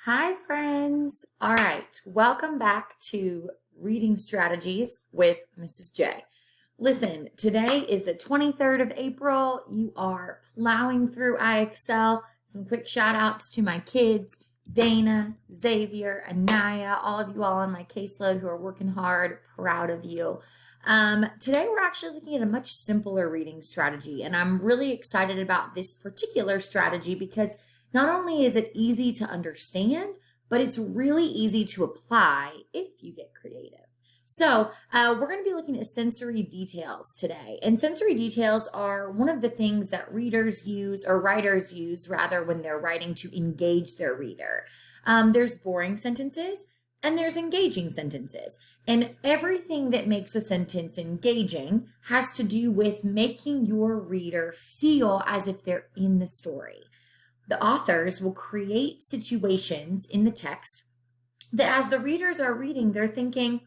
Hi, friends. All right, welcome back to Reading Strategies with Mrs. J. Listen, today is the 23rd of April. You are plowing through IXL. Some quick shout outs to my kids, Dana, Xavier, Anaya, all of you all on my caseload who are working hard. Proud of you. Today we're actually looking at a much simpler reading strategy, and I'm really excited about this particular strategy because not only is it easy to understand, but it's really easy to apply if you get creative. So we're going to be looking at sensory details today. And sensory details are one of the things that readers use, or writers use rather, when they're writing to engage their reader. There's boring sentences and there's engaging sentences. And everything that makes a sentence engaging has to do with making your reader feel as if they're in the story. The authors will create situations in the text that as the readers are reading, they're thinking,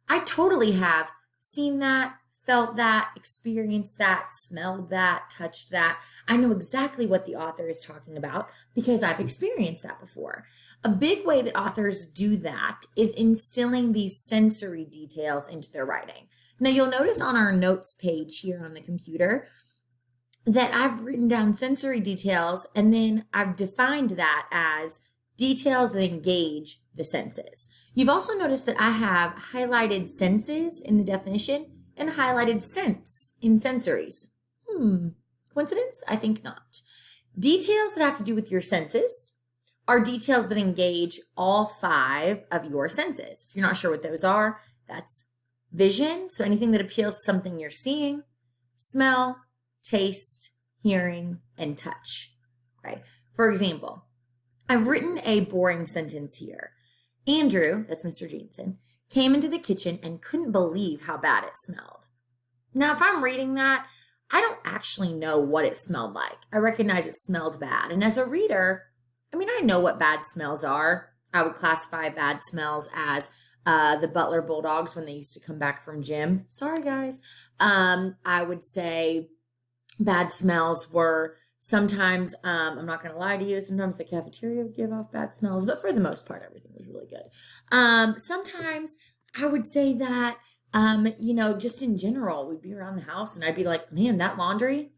I totally have seen that, felt that, experienced that, smelled that, touched that. I know exactly what the author is talking about because I've experienced that before. A big way that authors do that is instilling these sensory details into their writing. Now, you'll notice on our notes page here on the computer that I've written down sensory details, and then I've defined that as details that engage the senses. You've also noticed that I have highlighted senses in the definition and highlighted sense in sensories. Coincidence? I think not. Details that have to do with your senses are details that engage all 5 of your senses. If you're not sure what those are, that's vision, so anything that appeals to something you're seeing, smell, taste, hearing, and touch. Okay. For example, I've written a boring sentence here. Andrew, that's Mr. Jansen, came into the kitchen and couldn't believe how bad it smelled. Now, if I'm reading that, I don't actually know what it smelled like. I recognize it smelled bad. And as a reader, I know what bad smells are. I would classify bad smells as the Butler Bulldogs when they used to come back from gym. Sorry, guys. I would say bad smells were sometimes, I'm not going to lie to you, sometimes the cafeteria would give off bad smells, but for the most part, everything was really good. Sometimes I would say that, just in general, we'd be around the house and I'd be like, man, that laundry,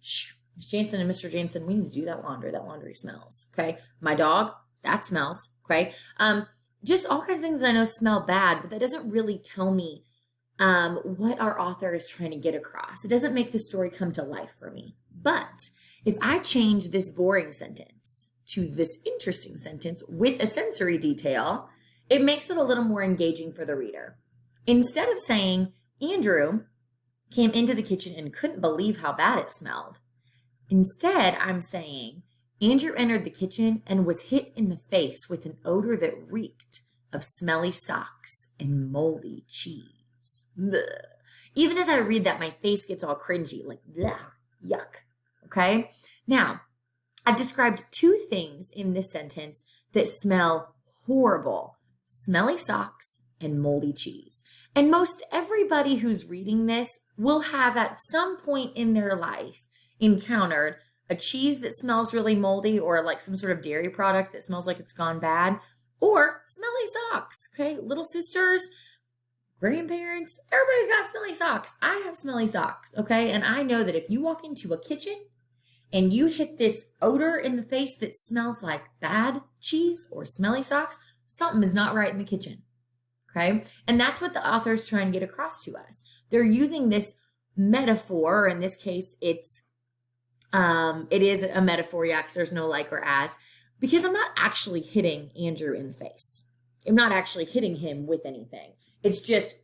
Miss Jansen and Mr. Jansen, we need to do that laundry. That laundry smells. Okay. My dog, that smells. Okay. Just all kinds of things I know smell bad, but that doesn't really tell me what our author is trying to get across. It doesn't make the story come to life for me. But if I change this boring sentence to this interesting sentence with a sensory detail, it makes it a little more engaging for the reader. Instead of saying, Andrew came into the kitchen and couldn't believe how bad it smelled, instead I'm saying, Andrew entered the kitchen and was hit in the face with an odor that reeked of smelly socks and moldy cheese. Blech. Even as I read that, my face gets all cringy, like, blech, yuck. Okay? Now, I've described 2 things in this sentence that smell horrible: smelly socks and moldy cheese. And most everybody who's reading this will have at some point in their life encountered a cheese that smells really moldy, or like some sort of dairy product that smells like it's gone bad, or smelly socks. Okay? Little sisters, grandparents, everybody's got smelly socks. I have smelly socks. Okay? And I know that if you walk into a kitchen and you hit this odor in the face that smells like bad cheese or smelly socks, something is not right in the kitchen. Okay? And that's what the author's trying to get across to us. They're using this metaphor, or in this case, it is a metaphor, yeah, because there's no like or as, because I'm not actually hitting Andrew in the face. I'm not actually hitting him with anything. It's just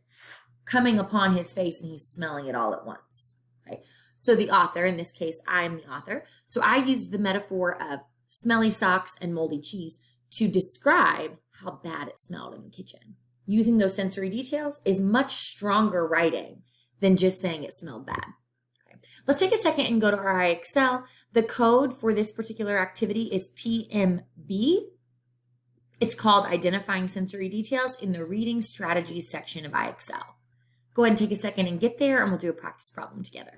coming upon his face and he's smelling it all at once. Okay? So the author, in this case, I'm the author. So I used the metaphor of smelly socks and moldy cheese to describe how bad it smelled in the kitchen. Using those sensory details is much stronger writing than just saying it smelled bad. Okay. Let's take a second and go to our IXL. The code for this particular activity is PMB. It's called Identifying Sensory Details in the Reading Strategies section of IXL. Go ahead and take a second and get there, and we'll do a practice problem together.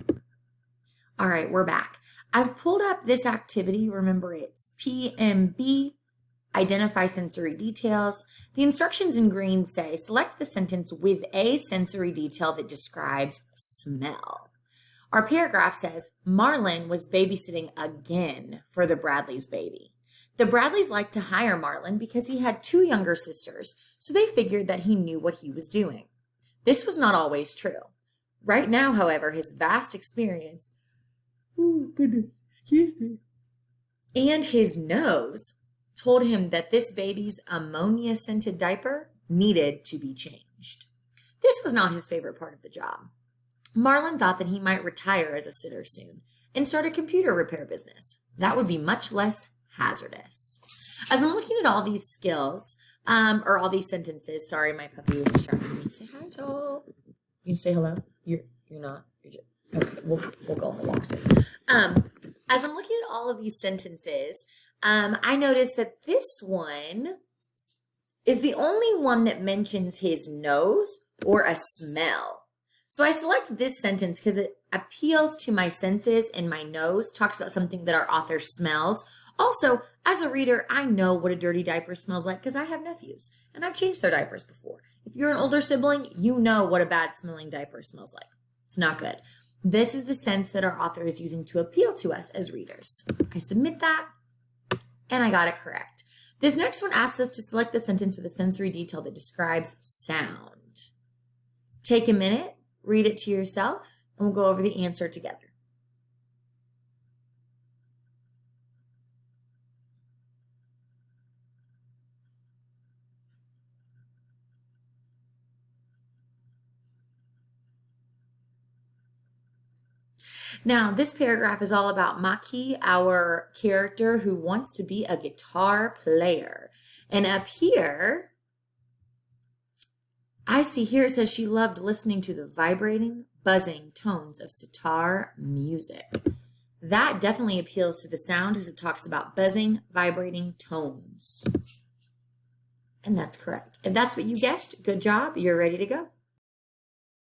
All right, we're back. I've pulled up this activity. Remember, it's PMB. identify sensory details. The instructions in green say, select the sentence with a sensory detail that describes smell. Our paragraph says, Marlon was babysitting again for the Bradley's baby. The Bradleys liked to hire Marlon because he had 2 younger sisters, so they figured that he knew what he was doing. This was not always true. Right now, however, his vast experience, and his nose told him that this baby's ammonia-scented diaper needed to be changed. This was not his favorite part of the job. Marlon thought that he might retire as a sitter soon and start a computer repair business. That would be much less hazardous. As I'm looking at all these skills, or all these sentences, sorry, my puppy was distracting me. Say hi, Joel. You can say hello. You're not. You're just, okay, we'll go on the walk soon. As I'm looking at all of these sentences, I noticed that this one is the only one that mentions his nose or a smell. So I selected this sentence because it appeals to my senses, and my nose talks about something that our author smells. Also, as a reader, I know what a dirty diaper smells like because I have nephews and I've changed their diapers before. If you're an older sibling, you know what a bad smelling diaper smells like. It's not good. This is the sense that our author is using to appeal to us as readers. I submit that, and I got it correct. This next one asks us to select the sentence with a sensory detail that describes sound. Take a minute, read it to yourself, and we'll go over the answer together. Now, this paragraph is all about Maki, our character who wants to be a guitar player. And up here, I see here it says she loved listening to the vibrating, buzzing tones of sitar music. That definitely appeals to the sound as it talks about buzzing, vibrating tones. And that's correct. If that's what you guessed, good job. You're ready to go.